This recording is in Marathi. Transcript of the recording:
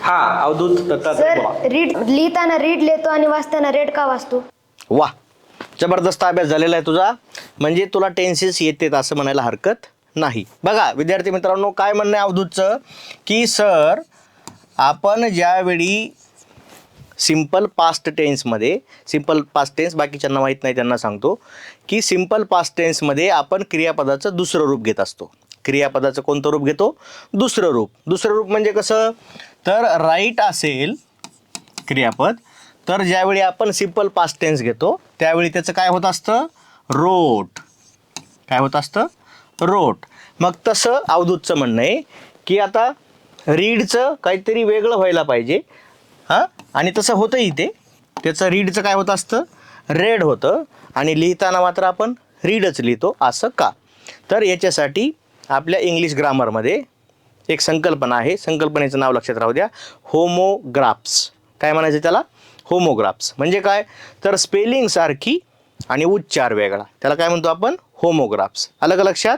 हा अवधूत दत्तात्रय सर पवार. रीड लिहिताना रीड लिहितो आणि वाचताना रेड का वाचतो? वा, जबरदस्त अभ्यास झालेला आहे तुझा. म्हणजे तुला टेन्सेस येतात असं म्हणायला हरकत नाही. बघा विद्यार्थी मित्रांनो, काय म्हणणं आहे अवधूतचं, की सर आपण ज्यावेळी सिम्पल पास्ट टेन्समध्ये, सिम्पल पास्ट टेन्स बाकीच्यांना माहीत नाही त्यांना सांगतो, की सिम्पल पास्ट टेन्समध्ये आपण क्रियापदाचं दुसरं रूप घेत असतो. क्रियापदाचं कोणतं रूप घेतो? दुसरं रूप. दुसरं रूप म्हणजे कसं, तर राईट असेल क्रियापद, तर ज्यावेळी आपण सिम्पल पास्ट टेन्स घेतो त्यावेळी त्याचं काय होत असतं? रोट. काय होत असतं? रोट. मग तसं अवधूतचं म्हणणं आहे की आता रीडचं काहीतरी वेगळं व्हायला पाहिजे. हां, आणि तसं होतंही ते. त्याचं रीडचं काय होत असतं? रेड होतं. आणि लिहिताना मात्र आपण रीडच लिहितो. असं का? तर याच्यासाठी आपल्या इंग्लिश ग्रामरमध्ये एक संकल्पना आहे. संकल्पनेचं नाव लक्षात राहू द्या, होमोग्राफ्स. काय म्हणायचं त्याला? होमोग्राफ्स. म्हणजे काय, तर स्पेलिंग सारखी आणि उच्चार वेगळा, त्याला काय म्हणतो आपण? होमोग्राफ्स. आलं का लक्षात?